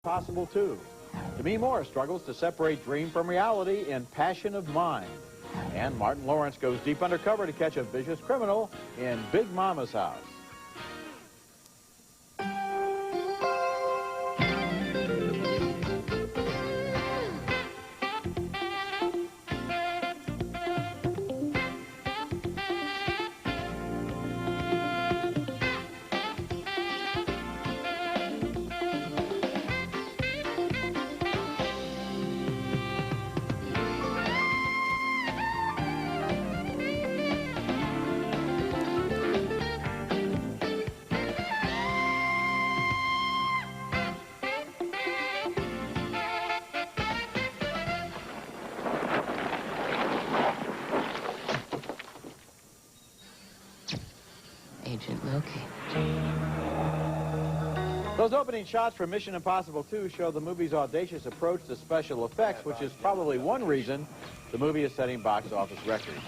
Possible too. Demi Moore struggles to separate dream from reality in Passion of Mind. And Martin Lawrence goes deep undercover to catch a vicious criminal in Big Mama's House. Agent Loki. Those opening shots from Mission Impossible 2 show the movie's audacious approach to special effects, which is probably one reason the movie is setting box office records.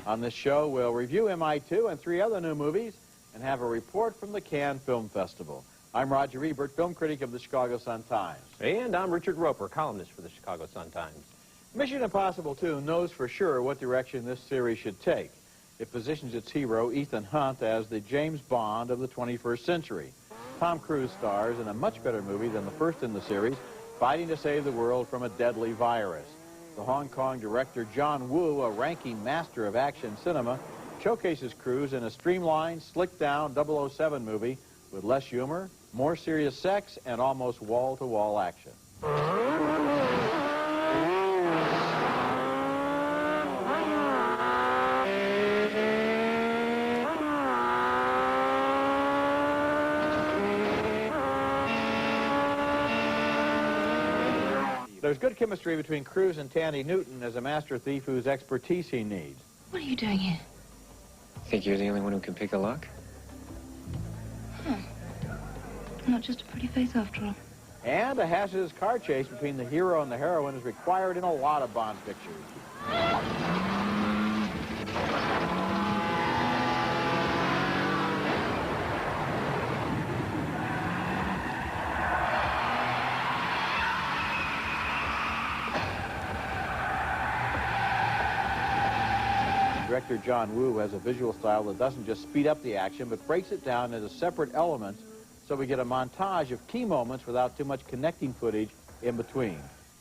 On this show, we'll review MI2 and 3 other new movies and have a report from the Cannes Film Festival. I'm Roger Ebert, film critic of the Chicago Sun-Times. And I'm Richard Roper, columnist for the Chicago Sun-Times. Mission Impossible 2 knows for sure what direction this series should take. It positions its hero, Ethan Hunt, as the James Bond of the 21st century. Tom Cruise stars in a much better movie than the first in the series, fighting to save the world from a deadly virus. The Hong Kong director John Woo, a ranking master of action cinema, showcases Cruise in a streamlined, slicked-down 007 movie with less humor, more serious sex, and almost wall-to-wall action. There's good chemistry between Cruise and Tandy Newton as a master thief whose expertise he needs. What are you doing here? Think you're the only one who can pick a lock? Huh. Not just a pretty face after all. And a hazardous car chase between the hero and the heroine is required in a lot of Bond pictures. Director John Woo has a visual style that doesn't just speed up the action, but breaks it down into separate elements so we get a montage of key moments without too much connecting footage in between.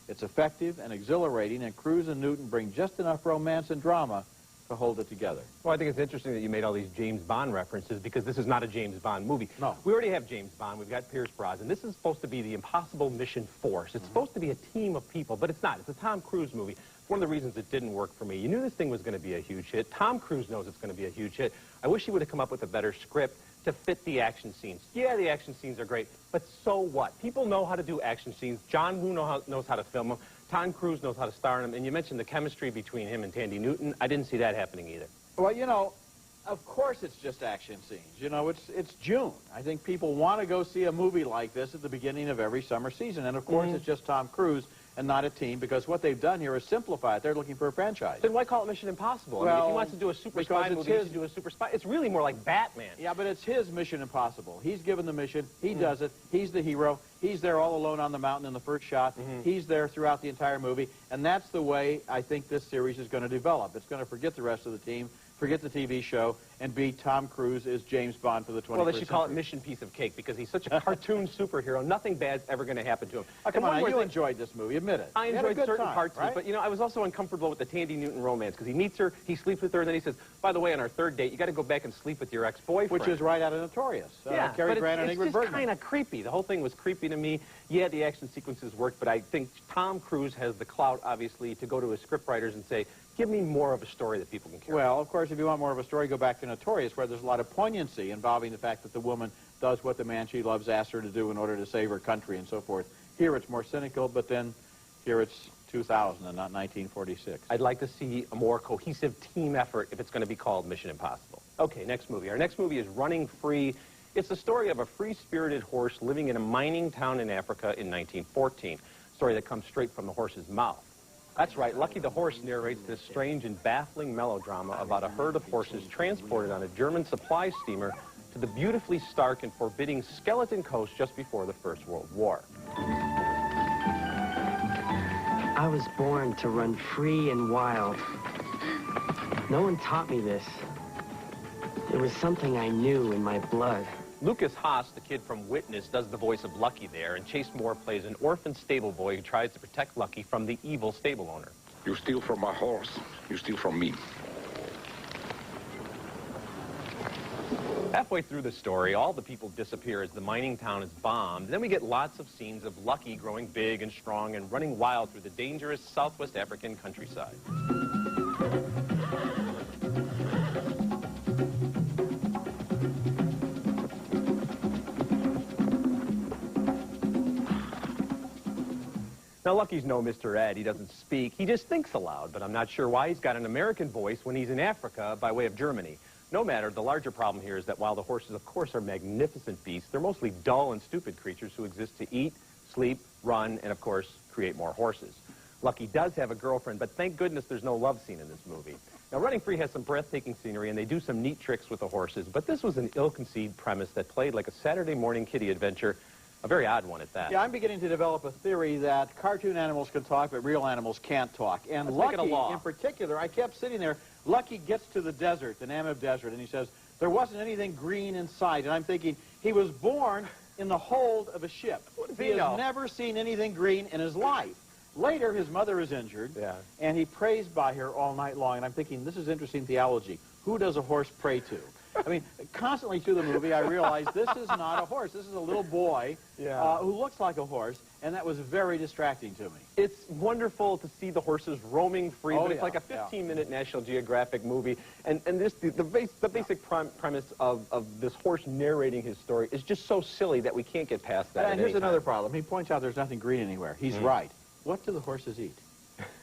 It's effective and exhilarating, and Cruise and Newton bring just enough romance and drama to hold it together. Well, I think it's interesting that you made all these James Bond references because this is not a James Bond movie. No. We already have James Bond. We've got Pierce Brosnan. This is supposed to be the Impossible Mission Force. It's supposed to be a team of people, but it's not. It's a Tom Cruise movie. It's one of the reasons it didn't work for me. You knew this thing was going to be a huge hit. Tom Cruise knows it's going to be a huge hit. I wish he would have come up with a better script to fit the action scenes. Yeah, the action scenes are great, but so what? People know how to do action scenes. John Woo knows how to film them. Tom Cruise knows how to star in them. And you mentioned the chemistry between him and Tandy Newton. I didn't see that happening either. Well, you know, of course it's just action scenes. You know, it's June. I think people want to go see a movie like this at the beginning of every summer season. And, of course, it's just Tom Cruise and not a team, because what they've done here is simplify it. They're looking for a franchise. Then why call it Mission Impossible? Well, I mean, if he wants to do a super spy movie, he should do a super spy. It's really more like Batman. Yeah, but it's his Mission Impossible. He's given the mission. He does it. He's the hero. He's there all alone on the mountain in the first shot. He's there throughout the entire movie. And that's the way I think this series is going to develop. It's going to forget the rest of the team, forget the TV show, and be Tom Cruise as James Bond for the 21st century. Well, they should call it Mission Piece of Cake because he's such a cartoon superhero. Nothing bad's ever going to happen to him. Oh, come on, you enjoyed this movie. Admit it. I enjoyed certain parts of right? it, but, you know, I was also uncomfortable with the Tandy Newton romance because he meets her, he sleeps with her, and then he says, by the way, on our third date, you got to go back and sleep with your ex-boyfriend. Which is right out of Notorious. Yeah, Cary Grant and Ingrid Bergman. It's just kind of creepy. The whole thing was creepy to me. Yeah, the action sequences worked, but I think Tom Cruise has the clout, obviously, to go to his scriptwriters and say, give me more of a story that people can carry. Well, of course, if you want more of a story, go back to Notorious, where there's a lot of poignancy involving the fact that the woman does what the man she loves asks her to do in order to save her country and so forth. Here it's more cynical, but then here it's 2000 and not 1946. I'd like to see a more cohesive team effort if it's going to be called Mission Impossible. Okay, next movie. Our next movie is Running Free. It's the story of a free-spirited horse living in a mining town in Africa in 1914. A story that comes straight from the horse's mouth. That's right, Lucky the Horse narrates this strange and baffling melodrama about a herd of horses transported on a German supply steamer to the beautifully stark and forbidding Skeleton Coast just before the First World War. I was born to run free and wild. No one taught me this. It was something I knew in my blood. Lucas Haas, the kid from Witness, does the voice of Lucky there, and Chase Moore plays an orphan stable boy who tries to protect Lucky from the evil stable owner. You steal from my horse, you steal from me. Halfway through the story, all the people disappear as the mining town is bombed. Then we get lots of scenes of Lucky growing big and strong and running wild through the dangerous Southwest African countryside. Now, Lucky's no Mr. Ed. He doesn't speak. He just thinks aloud, but I'm not sure why he's got an American voice when he's in Africa by way of Germany. No matter, the larger problem here is that while the horses, of course, are magnificent beasts, they're mostly dull and stupid creatures who exist to eat, sleep, run, and, of course, create more horses. Lucky does have a girlfriend, but thank goodness there's no love scene in this movie. Now, Running Free has some breathtaking scenery, and they do some neat tricks with the horses, but this was an ill-conceived premise that played like a Saturday morning kiddie adventure, a very odd one at that. Yeah, I'm beginning to develop a theory that cartoon animals can talk, but real animals can't talk. And Let's make it a Lucky, law. in particular, I kept sitting there. Lucky gets to the desert, the Namib Desert, and he says, there wasn't anything green in sight. And I'm thinking, he was born in the hold of a ship. He has never seen anything green in his life. Later, his mother is injured, and he prays by her all night long. And I'm thinking, this is interesting theology. Who does a horse pray to? I mean, constantly through the movie, I realized this is not a horse. This is a little boy who looks like a horse, and that was very distracting to me. It's wonderful to see the horses roaming free, but it's like a 15-minute National Geographic movie. And this, the basic premise of this horse narrating his story is just so silly that we can't get past that. And here's another problem. He points out there's nothing green anywhere. He's right. What do the horses eat?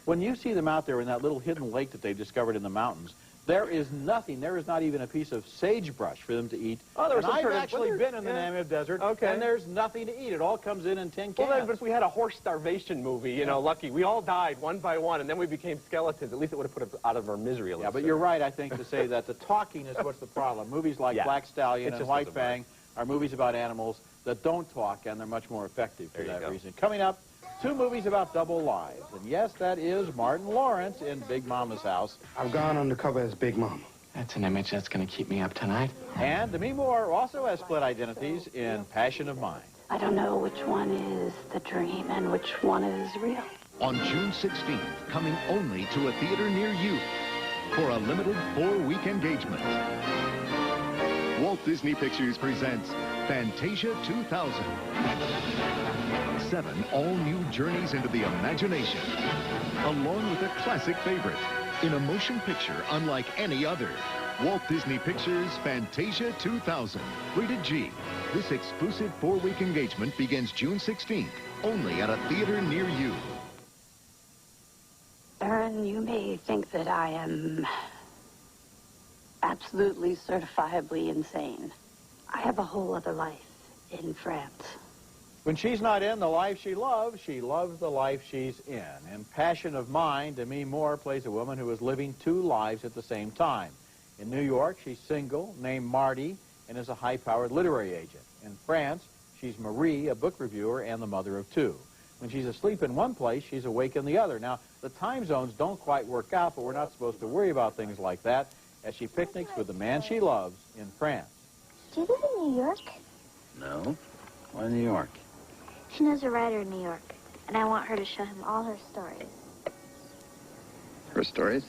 When you see them out there in that little hidden lake that they've discovered in the mountains, there is nothing. There is not even a piece of sagebrush for them to eat. Oh, and I've actually been in the Namib Desert, and there's nothing to eat. It all comes in tin cans. Well, then, but if we had a horse starvation movie, you know, Lucky, we all died one by one, and then we became skeletons. At least it would have put us out of our misery a little. Yeah, but you're right, I think, to say that the talking is what's the problem. Movies like Black Stallion and White Fang are movies about animals that don't talk, and they're much more effective for that reason. Coming up, 2 movies about double lives. And yes, that is Martin Lawrence in Big Mama's house. I've gone undercover as Big Mama. That's an image that's going to keep me up tonight. And Demi Moore also has split identities in Passion of Mind. I don't know which one is the dream and which one is real. On June 16th, coming only to a theater near you for a limited 4-week engagement. Walt Disney Pictures presents Fantasia 2000. 7 all-new journeys into the imagination, along with a classic favorite in a motion picture unlike any other. Walt Disney Pictures Fantasia 2000. Rated G. This exclusive 4-week engagement begins June 16th, only at a theater near you. Aaron, you may think that I am absolutely certifiably insane. I have a whole other life in France. When she's not in the life she loves the life she's in. In Passion of Mind, Demi Moore plays a woman who is living 2 lives at the same time. In New York, she's single, named Marty, and is a high-powered literary agent. In France, she's Marie, a book reviewer and the mother of 2. When she's asleep in one place, she's awake in the other. Now, the time zones don't quite work out, but we're not supposed to worry about things like that as she picnics with the man she loves in France. Do you live in New York? No. Why New York? She knows a writer in New York, and I want her to show him all her stories. Her stories?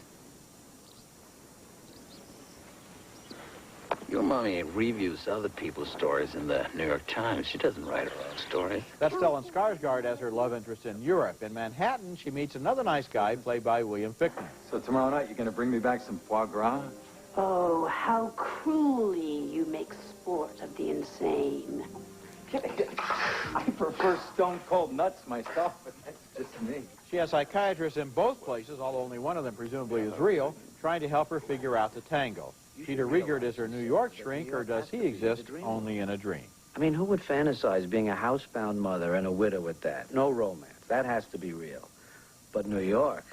Your mommy reviews other people's stories in the New York Times. She doesn't write her own stories. That's Stellan Skarsgård as her love interest in Europe. In Manhattan, she meets another nice guy played by William Fichtner. So tomorrow night, you're going to bring me back some foie gras? Oh, how cruelly you make sport of the insane. I prefer stone-cold nuts myself, but that's just me. She has psychiatrists in both places, although only one of them presumably is real, trying to help her figure out the tango. Peter Riegert is her New York shrink, or does he exist only in a dream? I mean, who would fantasize being a housebound mother and a widow at that? No romance. That has to be real. But New York,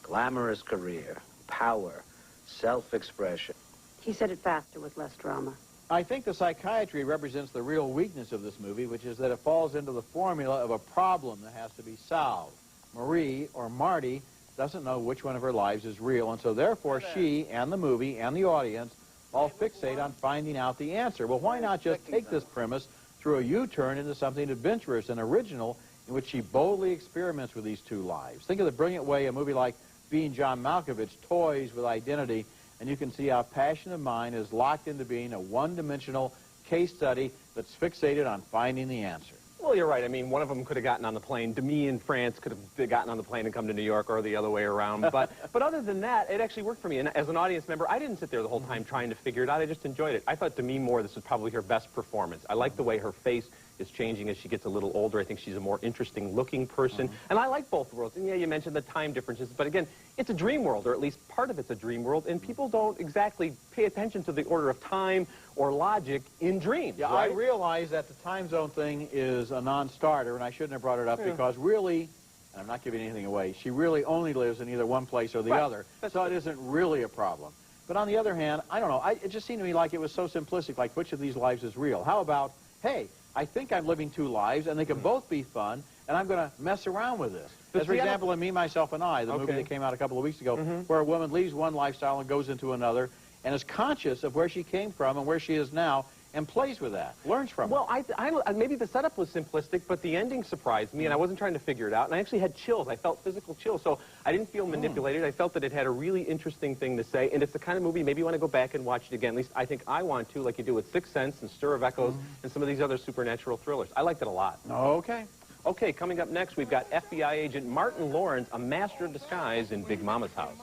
glamorous career, power, self-expression. He said it faster with less drama. I think the psychiatry represents the real weakness of this movie, which is that it falls into the formula of a problem that has to be solved. Marie, or Marty doesn't know which one of her lives is real, and so therefore she and the movie and the audience all fixate on finding out the answer. Well, why not just take this premise through a U-turn into something adventurous and original in which she boldly experiments with these two lives? Think of the brilliant way a movie like Being John Malkovich toys with identity, and you can see how Passion of Mine is locked into being a one-dimensional case study that's fixated on finding the answer. Well, you're right. I mean, one of them could have gotten on the plane. Demi in France could have gotten on the plane and come to New York, or the other way around. But other than that, it actually worked for me. And as an audience member, I didn't sit there the whole time trying to figure it out. I just enjoyed it. I thought Demi Moore, this was probably her best performance. I like the way her face is changing as she gets a little older. I think she's a more interesting-looking person. And I like both worlds. And yeah, you mentioned the time differences. But again, it's a dream world, or at least part of it's a dream world. And people don't exactly pay attention to the order of time or logic in dreams. Yeah, right? I realize that the time zone thing is a non-starter, and I shouldn't have brought it up because really, and I'm not giving anything away, she really only lives in either one place or the other. So it isn't really a problem. But on the other hand, I don't know. It just seemed to me like it was so simplistic, like which of these lives is real? How about, hey, I think I'm living two lives, and they can both be fun, and I'm going to mess around with this. As for example, in Me, Myself, and I, the movie that came out a couple of weeks ago, where a woman leaves one lifestyle and goes into another, and is conscious of where she came from and where she is now, and plays with that, learns from it. Well, maybe the setup was simplistic, but the ending surprised me, and I wasn't trying to figure it out, and I actually had chills. I felt physical chills, so I didn't feel manipulated. I felt that it had a really interesting thing to say, and it's the kind of movie maybe you want to go back and watch it again. At least I think I want to, like you do with Sixth Sense and Stir of Echoes and some of these other supernatural thrillers. I liked it a lot. Okay. Okay, coming up next, we've got FBI agent Martin Lawrence, a master of disguise in Big Mama's house.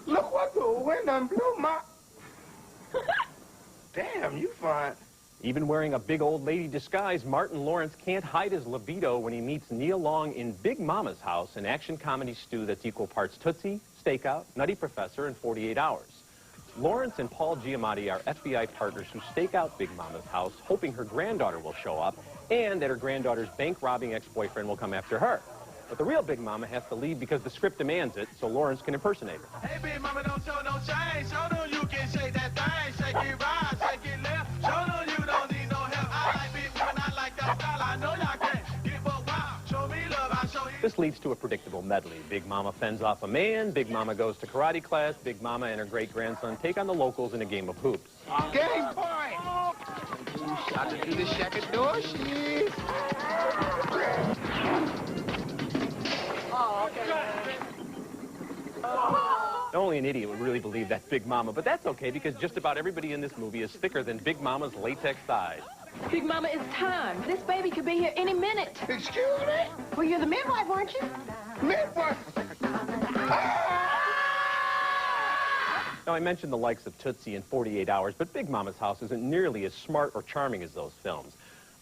Look what the wind done blew my... Damn, you fine. Even wearing a big old lady disguise, Martin Lawrence can't hide his libido when he meets Nia Long in Big Mama's house, an action comedy stew that's equal parts Tootsie, Stakeout, Nutty Professor, and 48 Hours. Lawrence and Paul Giamatti are FBI partners who stake out Big Mama's house, hoping her granddaughter will show up, and that her granddaughter's bank-robbing ex-boyfriend will come after her. But the real Big Mama has to leave because the script demands it, so Lawrence can impersonate her. Hey, Big Mama, don't show no shame. Show them you can shake that thing. Shake it right, shake it left. Show them you don't need no help. I like big women, I like that style. I know y'all can get buck wild. Show me love, I show you. This leads to a predictable medley. Big Mama fends off a man, Big Mama goes to karate class, Big Mama and her great-grandson take on the locals in a game of hoops. Game point! Shot to do the shack at door, shit. Only an idiot would really believe that's Big Mama, but that's okay because just about everybody in this movie is thicker than Big Mama's latex thighs. Big Mama, it's time. This baby could be here any minute. Excuse me? Well, you're the midwife, aren't you? Midwife! Now, I mentioned the likes of Tootsie and 48 Hours, but Big Mama's house isn't nearly as smart or charming as those films.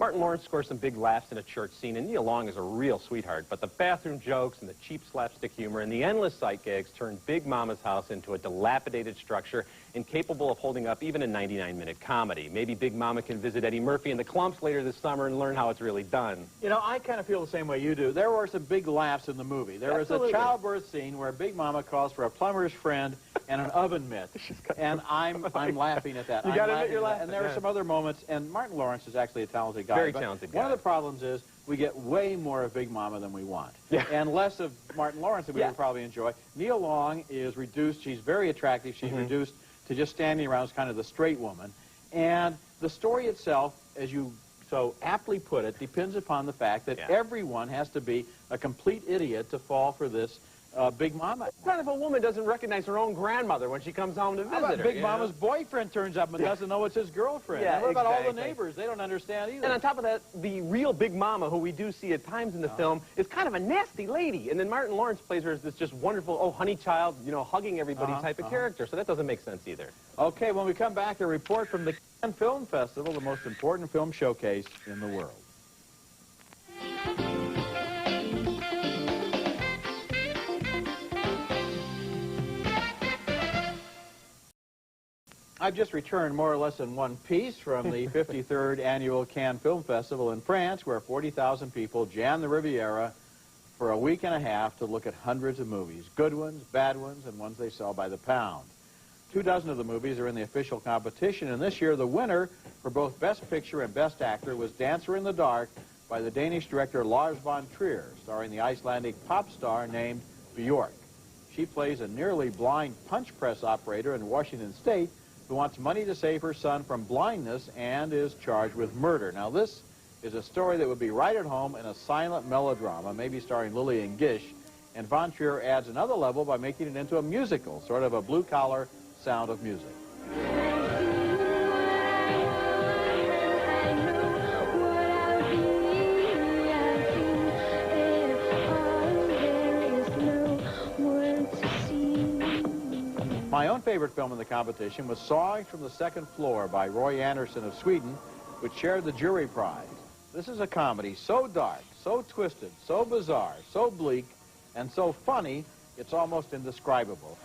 Martin Lawrence scores some big laughs in a church scene, and Nia Long is a real sweetheart. But the bathroom jokes and the cheap slapstick humor and the endless sight gags turn Big Mama's house into a dilapidated structure incapable of holding up even a 99-minute comedy. Maybe Big Mama can visit Eddie Murphy and the Clumps later this summer and learn how it's really done. You know, I kind of feel the same way you do. There were some big laughs in the movie. There was a childbirth scene where Big Mama calls for a plumber's friend and an oven mitt, and I'm laughing at that. You gotta admit you're laughing. And there are some other moments, and Martin Lawrence is actually a talented guy. Very talented guy. One of the problems is we get way more of Big Mama than we want, and less of Martin Lawrence than we would probably enjoy. Nia Long is reduced. She's very attractive. She's reduced to just standing around as kind of the straight woman. And the story itself, as you so aptly put it, depends upon the fact that everyone has to be a complete idiot to fall for this Big Mama. What if a woman doesn't recognize her own grandmother when she comes home to visit her? Big Mama's boyfriend turns up and doesn't know it's his girlfriend. Yeah, and what about all the neighbors? They don't understand either. And on top of that, the real Big Mama, who we do see at times in the film, is kind of a nasty lady. And then Martin Lawrence plays her as this just wonderful, oh, honey child, you know, hugging everybody type of character. So that doesn't make sense either. Okay, when we come back, a report from the Cannes Film Festival, the most important film showcase in the world. I've just returned more or less in one piece from the 53rd Annual Cannes Film Festival in France, where 40,000 people jammed the Riviera for a week and a half to look at hundreds of movies, good ones, bad ones, and ones they sell by the pound. 24 of the movies are in the official competition, and this year the winner for both Best Picture and Best Actor was Dancer in the Dark by the Danish director Lars von Trier, starring the Icelandic pop star named Björk. She plays a nearly blind punch press operator in Washington State who wants money to save her son from blindness and is charged with murder. Now, this is a story that would be right at home in a silent melodrama, maybe starring Lillian Gish, and von Trier adds another level by making it into a musical, sort of a blue-collar Sound of Music. My own favorite film in the competition was Songs from the Second Floor by Roy Andersson of Sweden, which shared the jury prize. This is a comedy so dark, so twisted, so bizarre, so bleak, and so funny, it's almost indescribable.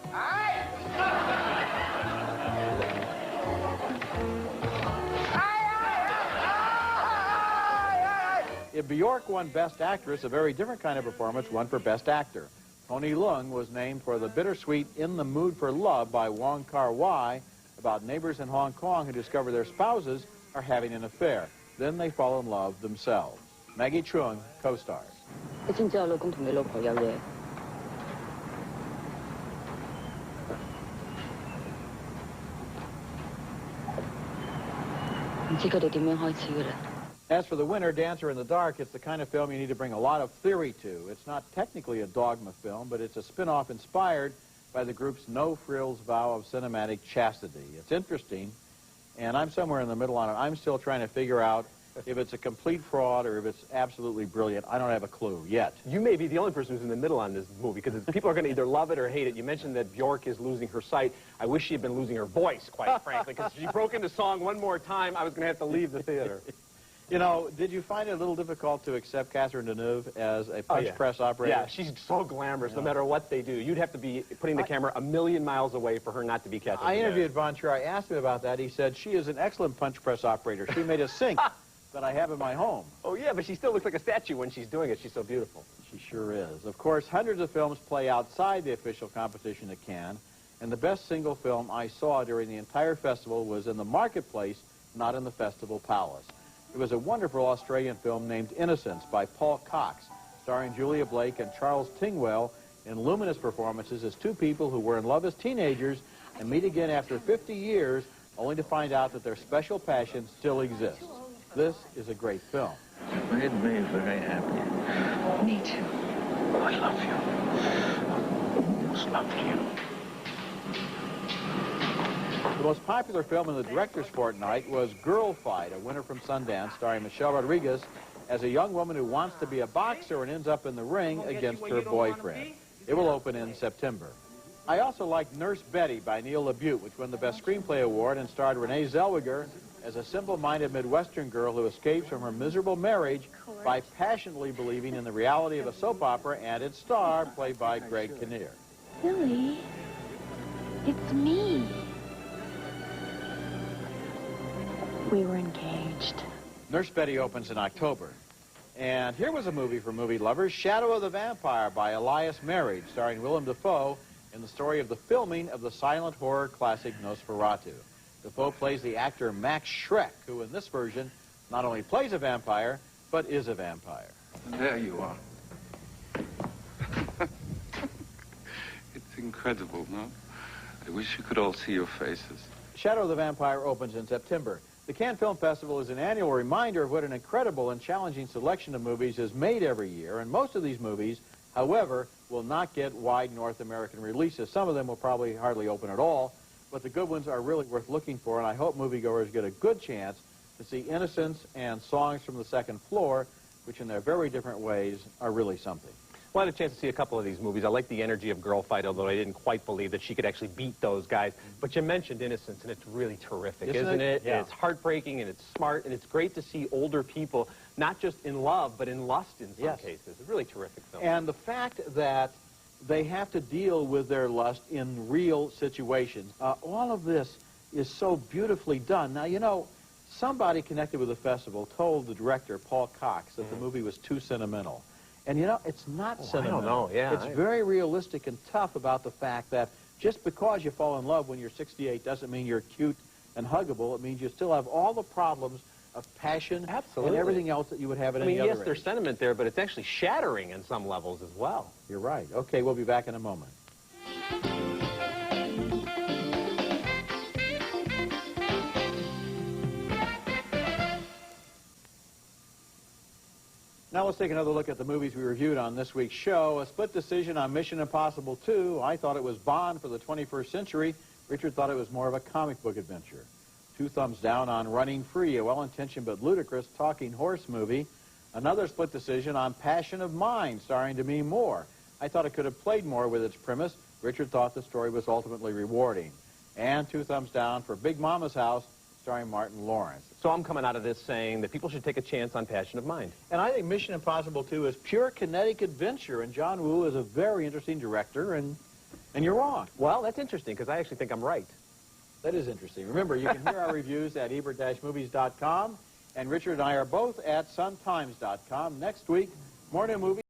If Björk won Best Actress, a very different kind of performance won for Best Actor. Tony Leung was named for the bittersweet In the Mood for Love by Wong Kar-wai, about neighbors in Hong Kong who discover their spouses are having an affair. Then they fall in love themselves. Maggie Chung co-stars. As for the winner, Dancer in the Dark, it's the kind of film you need to bring a lot of theory to. It's not technically a dogma film, but it's a spin-off inspired by the group's No Frills vow of cinematic chastity. It's interesting, and I'm somewhere in the middle on it. I'm still trying to figure out if it's a complete fraud or if it's absolutely brilliant. I don't have a clue yet. You may be the only person who's in the middle on this movie, because people are going to either love it or hate it. You mentioned that Björk is losing her sight. I wish she had been losing her voice, quite frankly, because if she broke into song one more time, I was going to have to leave the theater. You know, did you find it a little difficult to accept Catherine Deneuve as a punch press operator? Yeah, she's so glamorous, no matter what they do. You'd have to be putting the camera a million miles away for her not to be Catherine Deneuve. I interviewed Von Trier. I asked him about that. He said, she is an excellent punch press operator. She made a sink that I have in my home. Oh, yeah, but she still looks like a statue when she's doing it. She's so beautiful. She sure is. Of course, hundreds of films play outside the official competition at Cannes, and the best single film I saw during the entire festival was in the marketplace, not in the festival palace. It was a wonderful Australian film named Innocence by Paul Cox, starring Julia Blake and Charles Tingwell in luminous performances as two people who were in love as teenagers and meet again after 50 years, only to find out that their special passion still exists. This is a great film. It made me very happy. Me too. I love you. I almost loved you. The most popular film in the director's fortnight was Girl Fight, a winner from Sundance, starring Michelle Rodriguez as a young woman who wants to be a boxer and ends up in the ring against her boyfriend. It will open in September. I also liked Nurse Betty by Neil LaBute, which won the Best Screenplay Award and starred Renee Zellweger as a simple-minded Midwestern girl who escapes from her miserable marriage by passionately believing in the reality of a soap opera and its star, played by Greg Kinnear. Billy, it's me. We were engaged. Nurse Betty opens in October. And here was a movie for movie lovers, Shadow of the Vampire by Elias Marriage, starring Willem Dafoe in the story of the filming of the silent horror classic Nosferatu. Dafoe plays the actor Max Schreck, who in this version not only plays a vampire, but is a vampire. There you are. It's incredible, no? I wish you could all see your faces. Shadow of the Vampire opens in September. The Cannes Film Festival is an annual reminder of what an incredible and challenging selection of movies is made every year, and most of these movies, however, will not get wide North American releases. Some of them will probably hardly open at all, but the good ones are really worth looking for, and I hope moviegoers get a good chance to see Innocence and Songs from the Second Floor, which in their very different ways are really something. Well, I had a chance to see a couple of these movies. I like the energy of Girl Fight, although I didn't quite believe that she could actually beat those guys. But you mentioned Innocence, and it's really terrific, isn't it? Yeah. And it's heartbreaking, and it's smart, and it's great to see older people not just in love, but in lust in some cases. It's a really terrific film. And the fact that they have to deal with their lust in real situations, all of this is so beautifully done. Now, you know, somebody connected with the festival told the director, Paul Cox, that the movie was too sentimental. And, you know, it's not sentimental. I don't know, yeah. It's very realistic and tough about the fact that just because you fall in love when you're 68 doesn't mean you're cute and huggable. It means you still have all the problems of passion and everything else that you would have at any other yes, age. there's sentiment there, but it's actually shattering in some levels as well. You're right. Okay, we'll be back in a moment. Now let's take another look at the movies we reviewed on this week's show. A split decision on Mission Impossible 2. I thought it was Bond for the 21st century. Richard thought it was more of a comic book adventure. 2 thumbs down on Running Free, a well-intentioned but ludicrous talking horse movie. Another split decision on Passion of Mind, starring Demi Moore. I thought it could have played more with its premise. Richard thought the story was ultimately rewarding. And 2 thumbs down for Big Mama's House, starring Martin Lawrence. So I'm coming out of this saying that people should take a chance on Passion of Mind. And I think Mission Impossible 2 is pure kinetic adventure, and John Woo is a very interesting director, and you're wrong. Well, that's interesting, because I actually think I'm right. That is interesting. Remember, you can hear our reviews at ebert-movies.com, and Richard and I are both at suntimes.com. Next week, more new movies.